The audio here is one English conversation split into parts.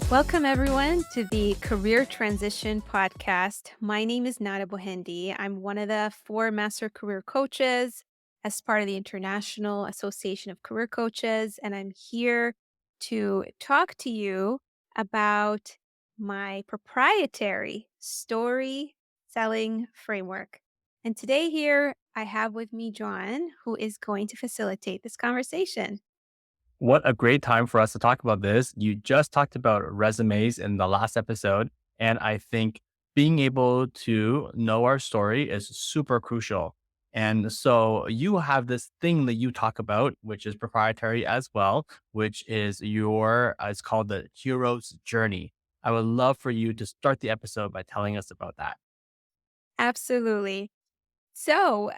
Welcome, everyone, to the Career Transition Podcast. My name is Nada Bohendi. I'm one of the four master career coaches as part of the International Association of Career Coaches. And I'm here to talk to you about my proprietary story selling framework. And today, here, I have with me John, who is going to facilitate this conversation. What a great time for us to talk about this. You just talked about resumes in the last episode. And I think being able to know our story is super crucial. And so you have this thing that you talk about, which is proprietary as well, which is it's called the hero's journey. I would love for you to start the episode by telling us about that. Absolutely. So,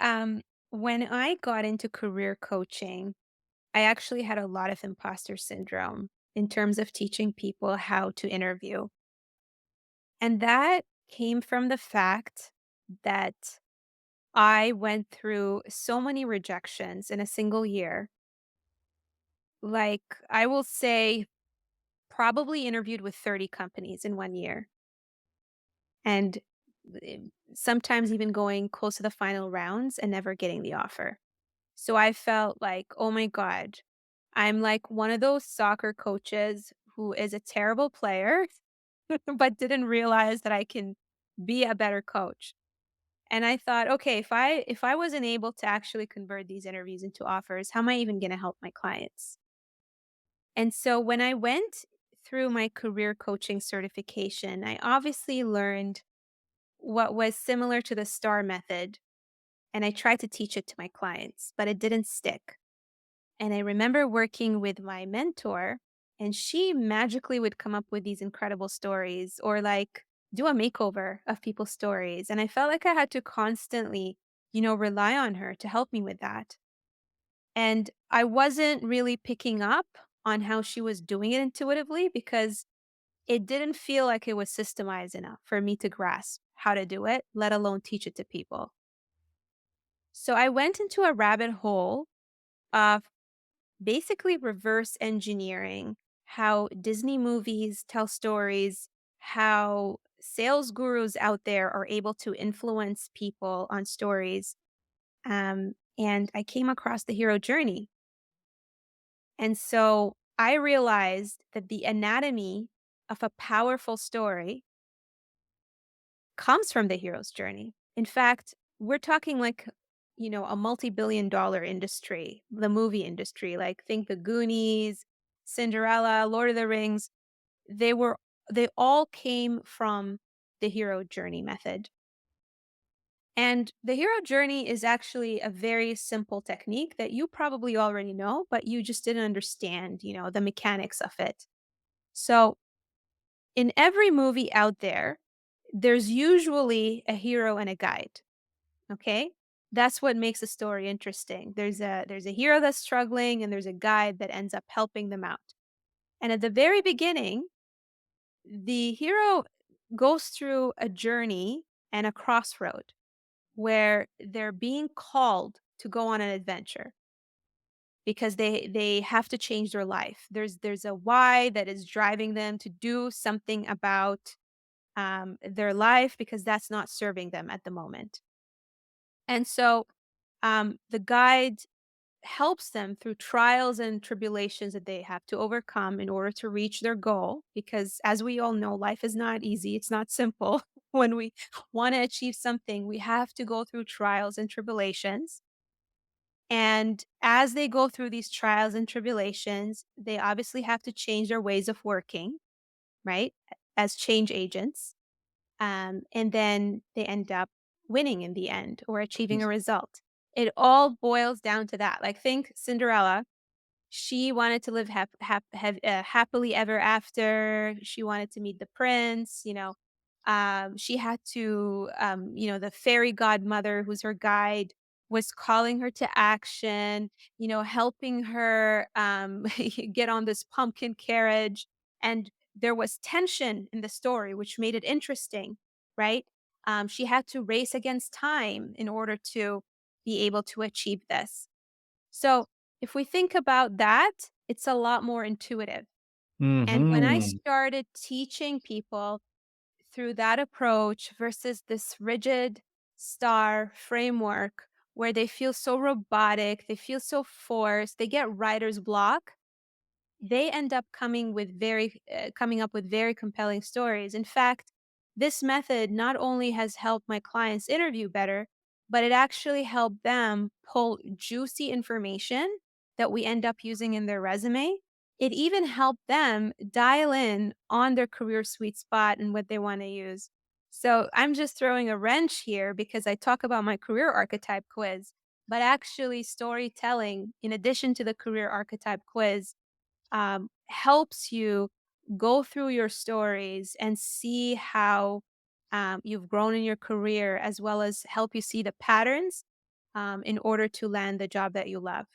when I got into career coaching, I actually had a lot of imposter syndrome in terms of teaching people how to interview. And that came from the fact that I went through so many rejections in a single year. Like, I will say, probably interviewed with 30 companies in 1 year. And sometimes even going close to the final rounds and never getting the offer. So I felt like, "Oh my god, I'm like one of those soccer coaches who is a terrible player, but didn't realize that I can be a better coach." And I thought, "Okay, if I wasn't able to actually convert these interviews into offers, how am I even gonna help my clients?" And so when I went through my career coaching certification, I obviously learned what was similar to the STAR method, and I tried to teach it to my clients, but it didn't stick. And I remember working with my mentor, and she magically would come up with these incredible stories or like do a makeover of people's stories. And I felt like I had to constantly, rely on her to help me with that. And I wasn't really picking up on how she was doing it intuitively because it didn't feel like it was systemized enough for me to grasp how to do it, let alone teach it to people. So I went into a rabbit hole of basically reverse engineering how Disney movies tell stories, how sales gurus out there are able to influence people on stories. And I came across the hero journey. And so I realized that the anatomy of a powerful story comes from the hero's journey. In fact, we're talking like, a multi-billion-dollar industry, the movie industry. Like think the Goonies, Cinderella, Lord of the Rings. They were they all came from the hero journey method. And the hero journey is actually a very simple technique that you probably already know, but you just didn't understand, the mechanics of it. So, in every movie out there, there's usually a hero and a guide. Okay? That's what makes a story interesting. There's a hero that's struggling and there's a guide that ends up helping them out. And at the very beginning, the hero goes through a journey and a crossroad where they're being called to go on an adventure because they have to change their life. There's a why that is driving them to do something about their life because that's not serving them at the moment. And so the guide helps them through trials and tribulations that they have to overcome in order to reach their goal. Because as we all know, life is not easy, it's not simple. When we want to achieve something, we have to go through trials and tribulations. And as they go through these trials and tribulations, they obviously have to change their ways of working, right? As change agents. And then they end up winning in the end or achieving a result. It all boils down to that. Like, think Cinderella. She wanted to live happily ever after. She wanted to meet the prince. She had to, the fairy godmother, who's her guide, was calling her to action. Helping her get on this pumpkin carriage, and there was tension in the story, which made it interesting, right? She had to race against time in order to be able to achieve this. So if we think about that, it's a lot more intuitive. And when I Hmm. started teaching people through that approach versus this rigid star framework where they feel so robotic, they feel so forced, they get writer's block, they end up coming up with very compelling stories. In fact, this method not only has helped my clients interview better, but it actually helped them pull juicy information that we end up using in their resume. It even helped them dial in on their career sweet spot and what they want to use. So I'm just throwing a wrench here because I talk about my career archetype quiz, but actually storytelling, in addition to the career archetype quiz, helps you go through your stories and see how you've grown in your career, as well as help you see the patterns in order to land the job that you love.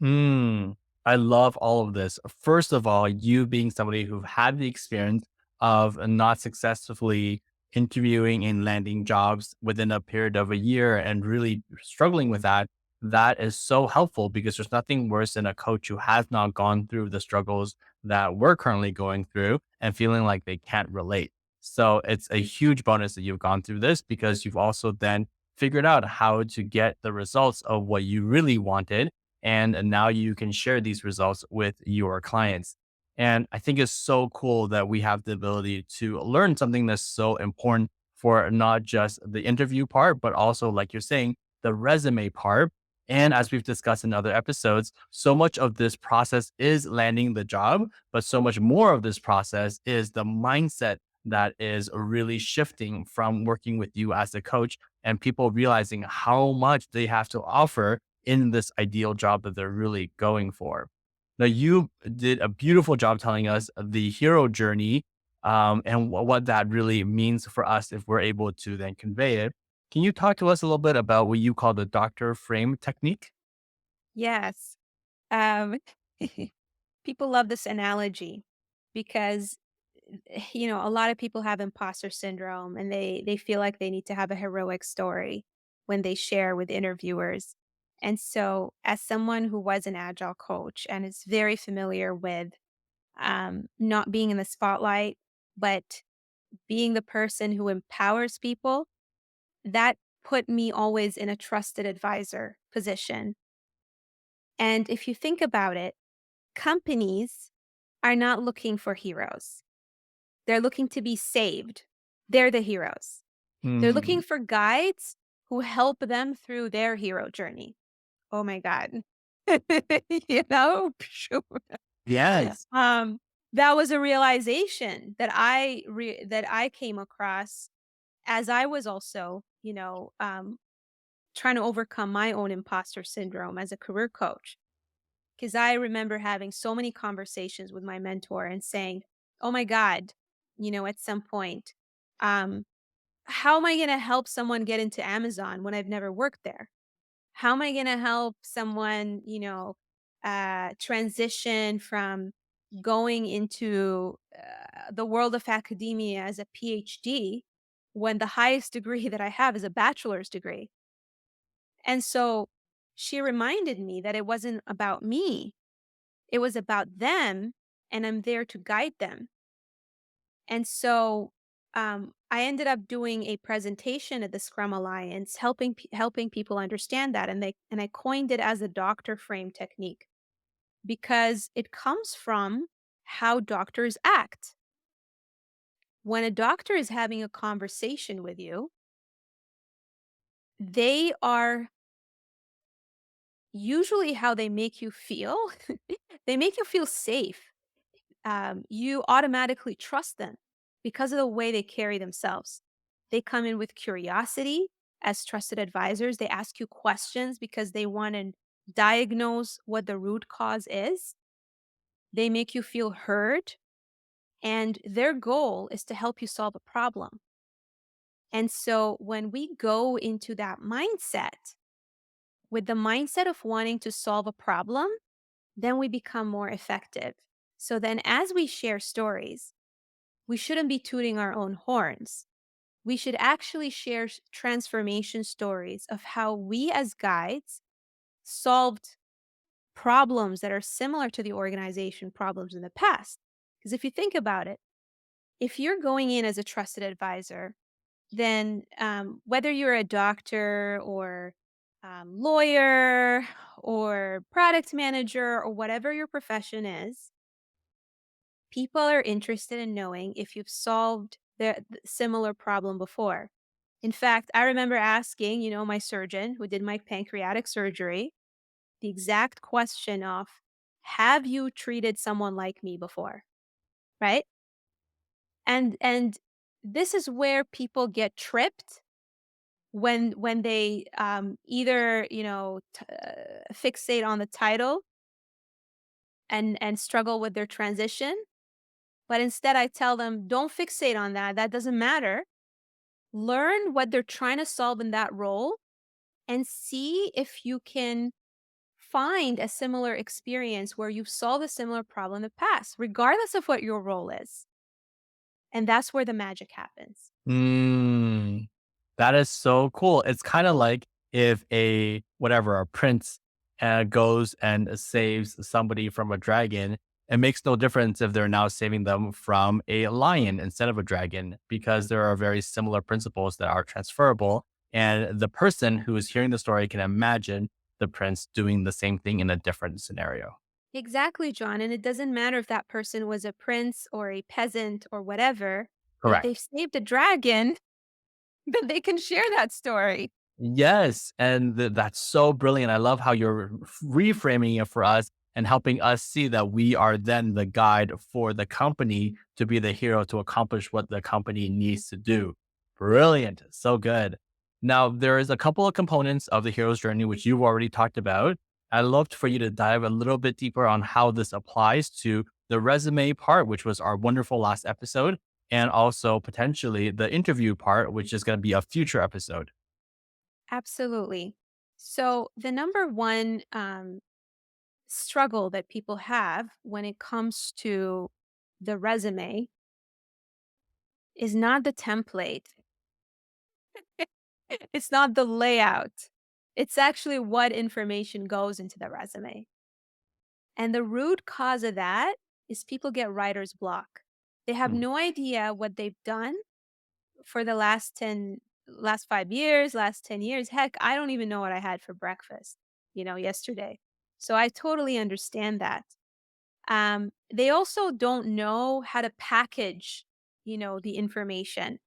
Mm, I love all of this. First of all, you being somebody who had the experience of not successfully interviewing and landing jobs within a period of a year and really struggling with that, that is so helpful because there's nothing worse than a coach who has not gone through the struggles that we're currently going through and feeling like they can't relate. So it's a huge bonus that you've gone through this because you've also then figured out how to get the results of what you really wanted, and now you can share these results with your clients. And I think it's so cool that we have the ability to learn something that's so important for not just the interview part, but also, like you're saying, the resume part. And as we've discussed in other episodes, so much of this process is landing the job, but so much more of this process is the mindset that is really shifting from working with you as a coach and people realizing how much they have to offer in this ideal job that they're really going for. Now, you did a beautiful job telling us the hero journey, and what that really means for us if we're able to then convey it. Can you talk to us a little bit about what you call the doctor frame technique? Yes. Um, people love this analogy because a lot of people have imposter syndrome and they feel like they need to have a heroic story when they share with interviewers. And so as someone who was an agile coach and is very familiar with not being in the spotlight, but being the person who empowers people, that put me always in a trusted advisor position. And if you think about it, companies are not looking for heroes. They're looking to be saved. They're the heroes. They're looking Mm, for guides who help them through their hero journey. Oh my God. you know? Phew. yes. um, that was a realization that that I came across as I was also, trying to overcome my own imposter syndrome as a career coach. Because I remember having so many conversations with my mentor and saying, "Oh my God, at some point, um, how am I going to help someone get into Amazon when I've never worked there? How am I going to help someone, transition from going into the world of academia as a PhD when the highest degree that I have is a bachelor's degree?" And so she reminded me that it wasn't about me, it was about them, and I'm there to guide them. And so I ended up doing a presentation at the Scrum Alliance, helping people understand that, and I coined it as a doctor frame technique because it comes from how doctors act. When a doctor is having a conversation with you, they are usually how they make you feel. They make you feel safe. You automatically trust them because of the way they carry themselves. They come in with curiosity as trusted advisors. They ask you questions because they want to diagnose what the root cause is. They make you feel heard, and their goal is to help you solve a problem. And so when we go into that mindset, with the mindset of wanting to solve a problem, then we become more effective. So then, as we share stories, we shouldn't be tooting our own horns. We should actually share transformation stories of how we as guides solved problems that are similar to the organization problems in the past. Because if you think about it, if you're going in as a trusted advisor, then whether you're a doctor or lawyer or product manager or whatever your profession is, people are interested in knowing if you've solved the similar problem before. In fact, I remember asking, my surgeon who did my pancreatic surgery, the exact question of, have you treated someone like me before? Right? And this is where people get tripped when they either, fixate on the title and struggle with their transition, but instead I tell them, don't fixate on that. That doesn't matter. Learn what they're trying to solve in that role and see if you can find a similar experience where you've solved a similar problem in the past, regardless of what your role is. And that's where the magic happens. Mm, that is so cool. It's kind of like if a prince goes and saves somebody from a dragon. It makes no difference if they're now saving them from a lion instead of a dragon, because there are very similar principles that are transferable. And the person who is hearing the story can imagine the prince doing the same thing in a different scenario. Exactly, John. And it doesn't matter if that person was a prince or a peasant or whatever. If Correct. they've saved a dragon, then they can share that story. Yes, and that's so brilliant. I love how you're reframing it for us and helping us see that we are then the guide for the company to be the hero to accomplish what the company needs to do. Brilliant. So good. Now, there is a couple of components of the hero's journey, which you've already talked about. I'd love for you to dive a little bit deeper on how this applies to the resume part, which was our wonderful last episode, and also potentially the interview part, which is going to be a future episode. Absolutely. So, the number one struggle that people have when it comes to the resume is not the template, it's not the layout. It's actually what information goes into the resume. And the root cause of that is people get writer's block. They have Hmm. no idea what they've done for the last 5 years, last 10 years. Heck, I don't even know what I had for breakfast, yesterday. So I totally understand that. They also don't know how to package, the information.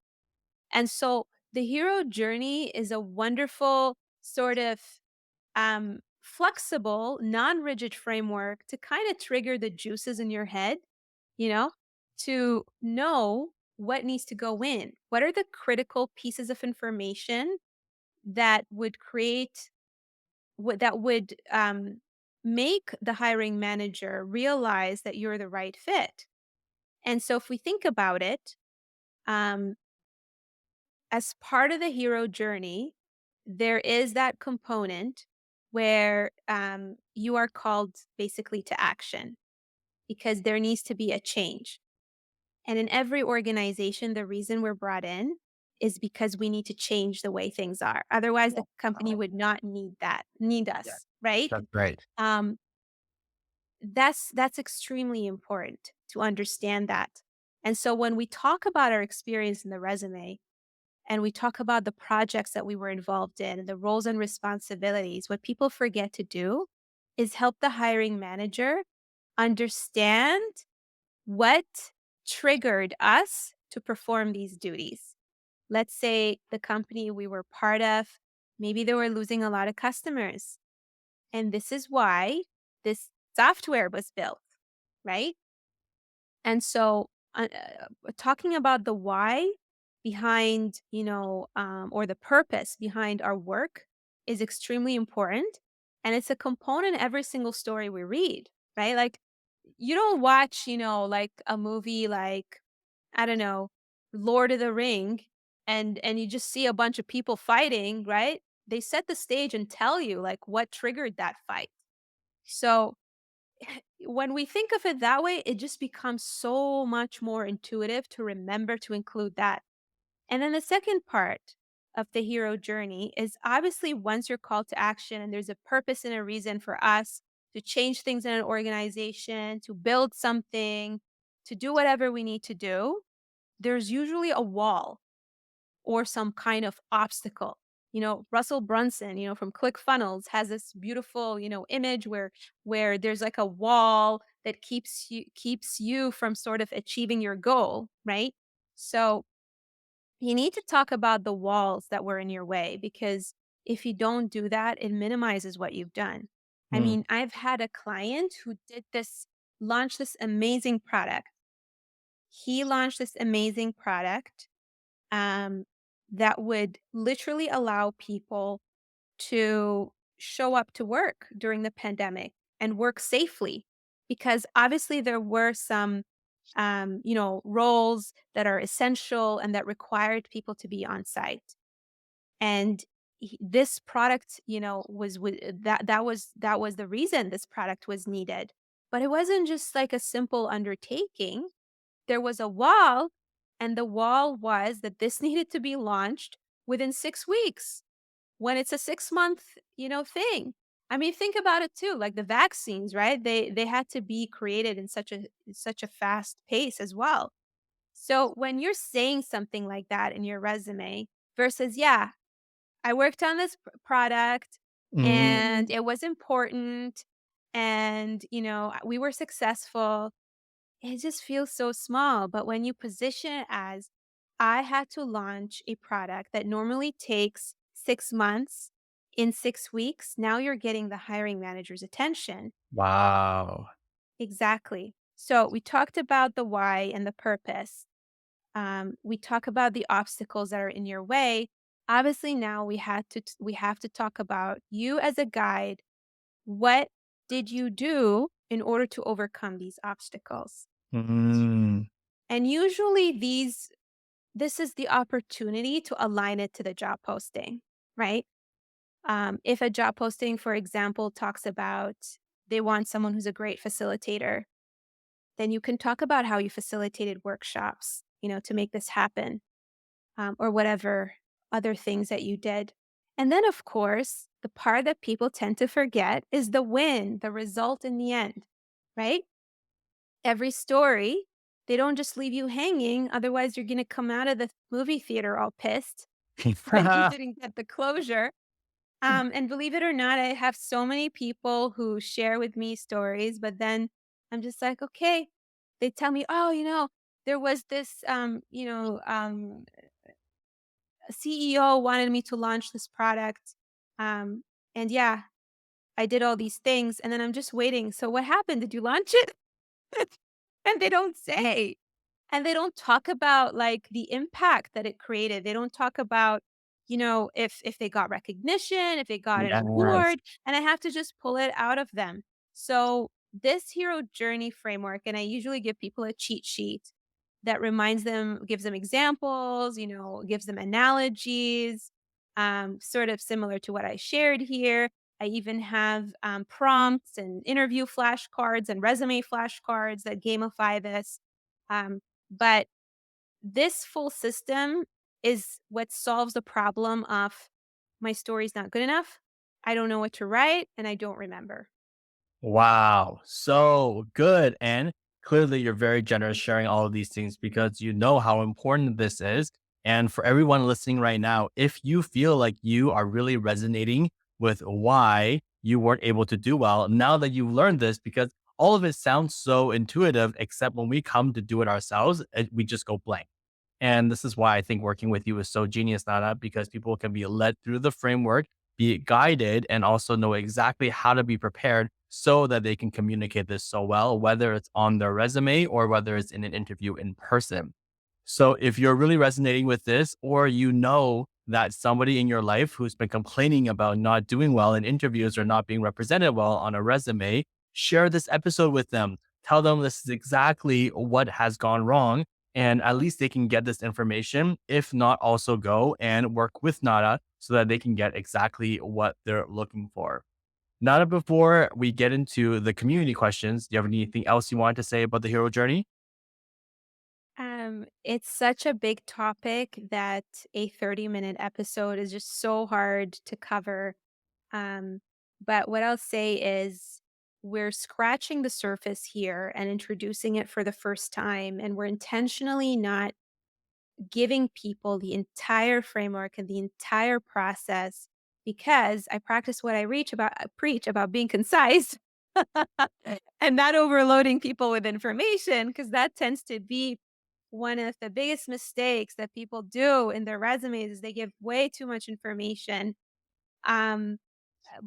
And so the hero journey is a wonderful sort of flexible, non-rigid framework to kind of trigger the juices in your head, you know, to know what needs to go in. What are the critical pieces of information that would create what that would make the hiring manager realize that you're the right fit? And so, if we think about it, um, as part of the hero journey, there is that component where you are called basically to action because there needs to be a change. And in every organization, the reason we're brought in is because we need to change the way things are. Otherwise, the company would not need Yeah, us, right? that's right. Um, that's extremely important to understand that. And so when we talk about our experience in the resume, and we talk about the projects that we were involved in and the roles and responsibilities, what people forget to do is help the hiring manager understand what triggered us to perform these duties. Let's say the company we were part of, maybe they were losing a lot of customers. And this is why this software was built, right? And so, talking about the why behind, or the purpose behind our work is extremely important. And it's a component in every single story we read, right? Like, you don't watch, like a movie like, I don't know, Lord of the Ring, and you just see a bunch of people fighting, right? They set the stage and tell you like what triggered that fight. So when we think of it that way, it just becomes so much more intuitive to remember to include that. And then the second part of the hero journey is obviously once you're called to action and there's a purpose and a reason for us to change things in an organization, to build something, to do whatever we need to do, there's usually a wall or some kind of obstacle. Russell Brunson, from ClickFunnels has this beautiful, image where there's like a wall that keeps you from sort of achieving your goal, right? So you need to talk about the walls that were in your way because if you don't do that, it minimizes what you've done. I Mm. mean, I've had a client who launched this amazing product. He launched this amazing product um, that would literally allow people to show up to work during the pandemic and work safely because obviously there were some roles that are essential and that required people to be on site. And this product, that was the reason this product was needed. But it wasn't just like a simple undertaking. There was a wall, and the wall was that this needed to be launched within 6 weeks when it's a 6 month, thing. I mean, think about it too, like the vaccines, right? They had to be created in such a fast pace as well. So when you're saying something like that in your resume versus, yeah, I worked on this product and it was important and, we were successful, it just feels so small. But when you position it as, I had to launch a product that normally takes 6 months in 6 weeks, now you're getting the hiring manager's attention. Wow. Exactly. So we talked about the why and the purpose. We talk about the obstacles that are in your way. Obviously, now we have to talk about you as a guide. What did you do in order to overcome these obstacles? Mm. And usually this is the opportunity to align it to the job posting, right? If a job posting, for example, talks about they want someone who's a great facilitator, then you can talk about how you facilitated workshops, to make this happen, or whatever other things that you did. And then, of course, the part that people tend to forget is the win, the result in the end, right? Every story, they don't just leave you hanging. Otherwise, you're going to come out of the movie theater all pissed that you didn't get the closure. And believe it or not, I have so many people who share with me stories, but then I'm just like, okay. They tell me, oh, there was this, CEO wanted me to launch this product. Um, and yeah, I did all these things. And then I'm just waiting. So what happened? Did you launch it? And they don't say. And they don't talk about, like, the impact that it created. They don't talk about, if they got recognition, if they got an Yes. award, and I have to just pull it out of them. So, this hero journey framework, and I usually give people a cheat sheet that reminds them, gives them examples, gives them analogies, sort of similar to what I shared here. I even have, prompts and interview flashcards and resume flashcards that gamify this. But this full system is what solves the problem of my story's not good enough. I don't know what to write and I don't remember. Wow, so good. And clearly, you're very generous sharing all of these things because you know how important this is. And for everyone listening right now, if you feel like you are really resonating with why you weren't able to do well, now that you've learned this, because all of it sounds so intuitive, except when we come to do it ourselves, we just go blank. And this is why I think working with you is so genius, Nana, because people can be led through the framework, be guided, and also know exactly how to be prepared so that they can communicate this so well, whether it's on their resume or whether it's in an interview in person. So if you're really resonating with this, or you know that somebody in your life who's been complaining about not doing well in interviews or not being represented well on a resume, share this episode with them. Tell them this is exactly what has gone wrong. And at least they can get this information. If not, also go and work with Nada so that they can get exactly what they're looking for. Nada, before we get into the community questions, do you have anything else you want to say about the hero journey? It's such a big topic that a 30-minute episode is just so hard to cover. Um, but what I'll say is we're scratching the surface here and introducing it for the first time, and we're intentionally not giving people the entire framework and the entire process because I practice what I preach about being concise and not overloading people with information because that tends to be one of the biggest mistakes that people do in their resumes is they give way too much information. Um,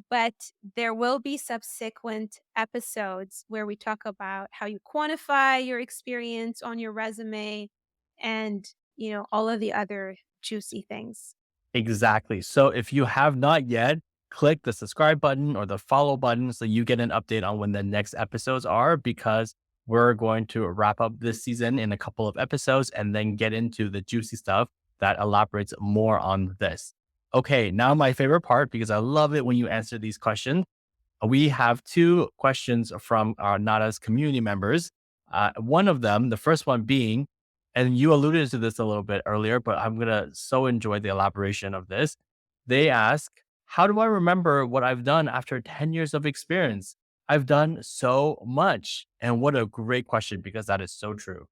but there will be subsequent episodes where we talk about how you quantify your experience on your resume and, all of the other juicy things. Exactly. So if you have not yet, click the subscribe button or the follow button so you get an update on when the next episodes are because we're going to wrap up this season in a couple of episodes and then get into the juicy stuff that elaborates more on this. Okay, now my favorite part because I love it when you answer these questions. We have two questions from our Nada's community members. One of them, the first one being, and you alluded to this a little bit earlier, but I'm going to so enjoy the elaboration of this. They ask, how do I remember what I've done after 10 years of experience? I've done so much. And what a great question because that is so true.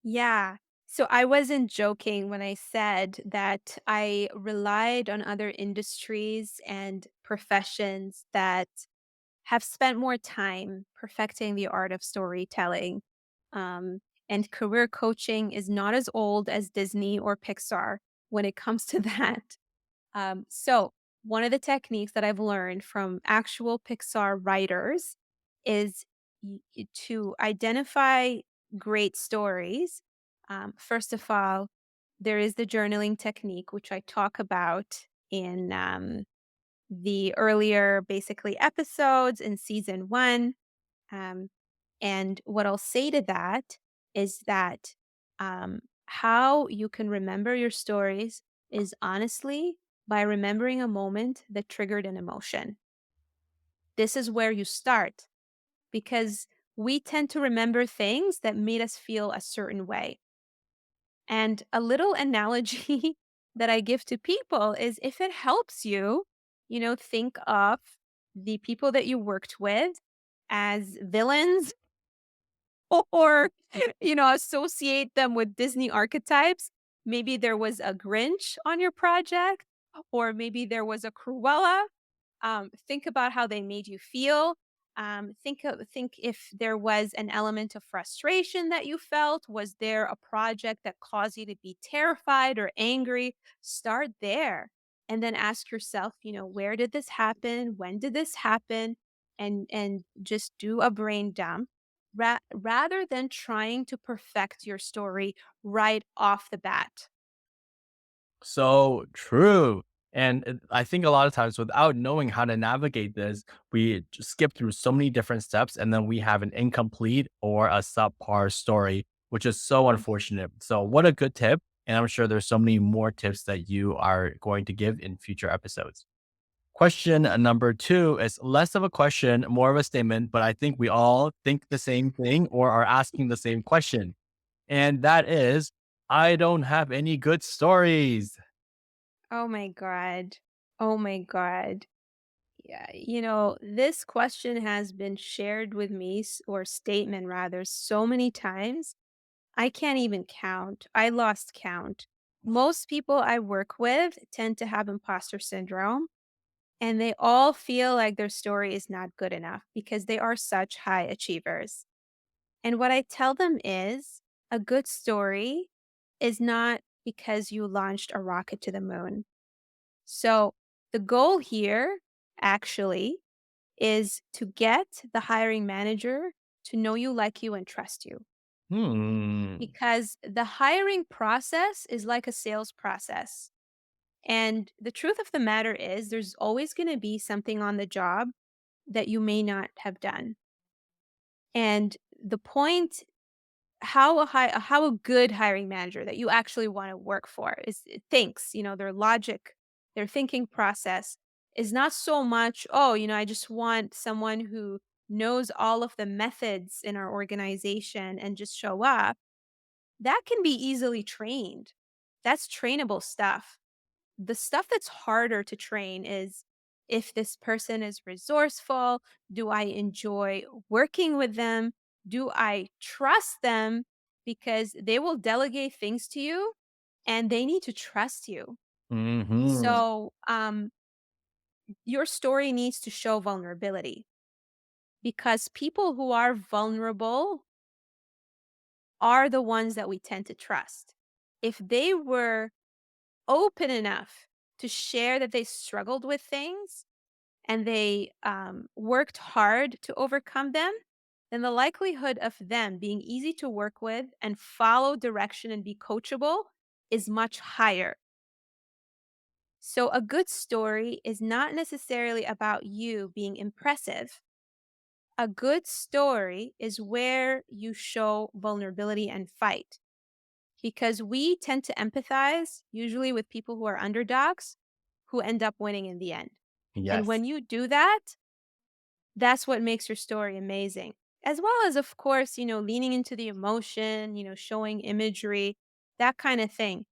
Yeah. So I wasn't joking when I said that I relied on other industries and professions that have spent more time perfecting the art of storytelling. Um, and career coaching is not as old as Disney or Pixar when it comes to that. So, one of the techniques that I've learned from actual Pixar writers is to identify great stories. First of all, there is the journaling technique, which I talk about in the earlier, basically, episodes in season one. Um, and what I'll say to that is that how you can remember your stories is honestly by remembering a moment that triggered an emotion. This is where you start because we tend to remember things that made us feel a certain way. And a little analogy that I give to people is if it helps you, think of the people that you worked with as villains or, associate them with Disney archetypes. Maybe there was a Grinch on your project, or maybe there was a Cruella. Think about how they made you feel. Think if there was an element of frustration that you felt. Was there a project that caused you to be terrified or angry? Start there, and then ask yourself, where did this happen? When did this happen? And just do a brain dump, rather than trying to perfect your story right off the bat. So true. And I think a lot of times without knowing how to navigate this, we just skip through so many different steps and then we have an incomplete or a subpar story, which is so unfortunate. So, what a good tip. And I'm sure there's so many more tips that you are going to give in future episodes. Question number two is less of a question, more of a statement, but I think we all think the same thing or are asking the same question. And that is, I don't have any good stories. Oh my god. Oh my god. Yeah, this question has been shared with me, or statement rather, so many times. I can't even count. I lost count. Most people I work with tend to have imposter syndrome, and they all feel like their story is not good enough because they are such high achievers. And what I tell them is a good story is not because you launched a rocket to the moon. So the goal here actually is to get the hiring manager to know you, like you, and trust you. Hmm. Because the hiring process is like a sales process. And the truth of the matter is, there's always going to be something on the job that you may not have done. And the point how a good hiring manager that you actually wanna work for is thinks, their logic, their thinking process is not so much, "Oh, I just want someone who knows all of the methods in our organization and just show up." That can be easily trained. That's trainable stuff. The stuff that's harder to train is if this person is resourceful. Do I enjoy working with them? Do I trust them? Because they will delegate things to you and they need to trust you. Hmm. So, your story needs to show vulnerability because people who are vulnerable are the ones that we tend to trust. If they were open enough to share that they struggled with things and they worked hard to overcome them, then the likelihood of them being easy to work with and follow direction and be coachable is much higher. So, a good story is not necessarily about you being impressive. A good story is where you show vulnerability and fight because we tend to empathize, usually with people who are underdogs, who end up winning in the end. And Yes. when you do that, that's what makes your story amazing. As well as, of course, leaning into the emotion, showing imagery, that kind of thing.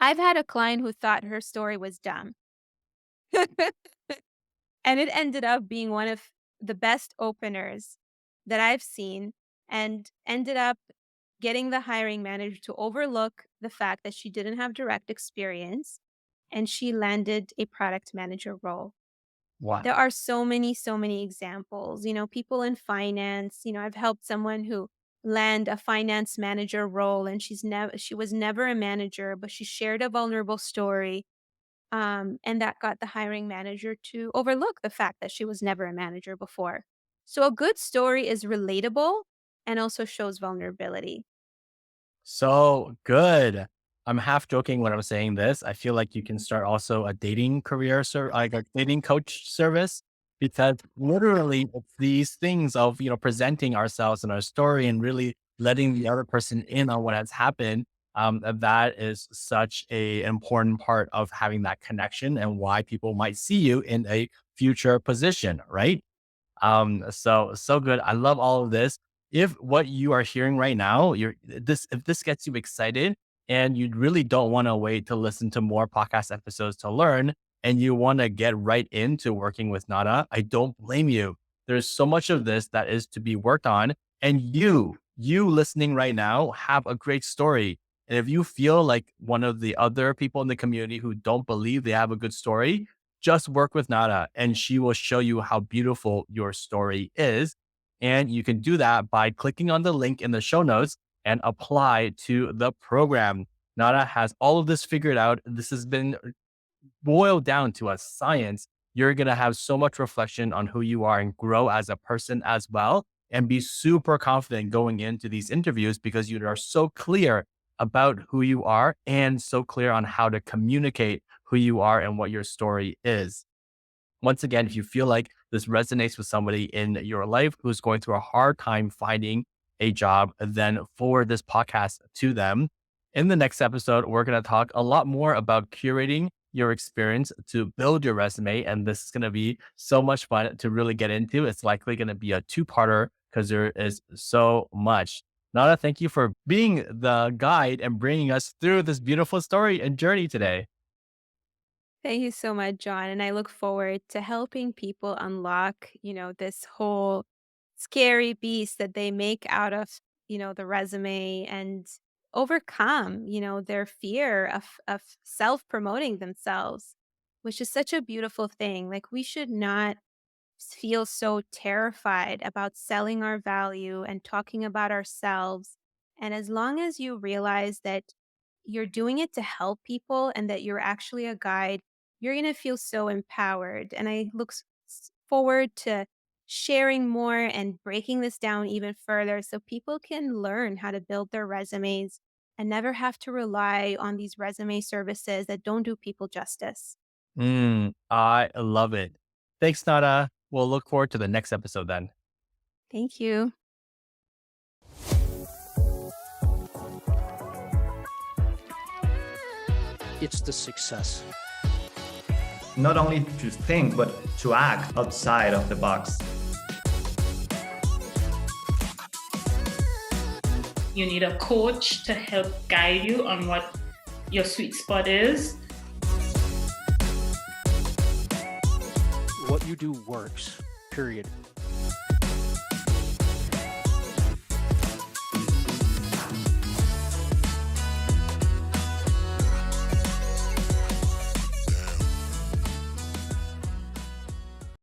I've had a client who thought her story was dumb. And it ended up being one of the best openers that I've seen and ended up getting the hiring manager to overlook the fact that she didn't have direct experience and she landed a product manager role. There Wow. are so many examples, people in finance, I've helped someone who land a finance manager role and she was never a manager, but she shared a vulnerable story and that got the hiring manager to overlook the fact that she was never a manager before. So a good story is relatable and also shows vulnerability. So good. I'm half joking when I'm saying this. I feel like you can start also a dating career, like a dating coach service, because literally it's these things of, presenting ourselves and our story and really letting the other person in on what has happened. That is such a important part of having that connection and why people might see you in a future position, right? So good. I love all of this. If what you are hearing right now, if this gets you excited and you really don't want to wait to listen to more podcast episodes to learn and you want to get right into working with Nada, I don't blame you. There's so much of this that is to be worked on. And you listening right now have a great story. And if you feel like one of the other people in the community who don't believe they have a good story, just work with Nada and she will show you how beautiful your story is. And you can do that by clicking on the link in the show notes and apply to the program. Nada has all of this figured out. This has been boiled down to a science. You're going to have so much reflection on who you are and grow as a person as well. And be super confident going into these interviews because you are so clear about who you are and so clear on how to communicate who you are and what your story is. Once again, if you feel like this resonates with somebody in your life who's going through a hard time finding a job, then forward this podcast to them. In the next episode, we're going to talk a lot more about curating your experience to build your resume. And this is going to be so much fun to really get into. It's likely going to be a two-parter because there is so much. Nada, thank you for being the guide and bringing us through this beautiful story and journey today. Thank you so much, John. And I look forward to helping people unlock, this whole scary beast that they make out of, the resume and overcome, their fear of self-promoting themselves, which is such a beautiful thing. Like we should not feel so terrified about selling our value and talking about ourselves. And as long as you realize that you're doing it to help people and that you're actually a guide, you're going to feel so empowered. And I look forward to sharing more and breaking this down even further so people can learn how to build their resumes and never have to rely on these resume services that don't do people justice. I love it. Thanks, Nada. We'll look forward to the next episode then. Thank you. It's the success. Not only to think, but to act outside of the box. You need a coach to help guide you on what your sweet spot is. you do works, period.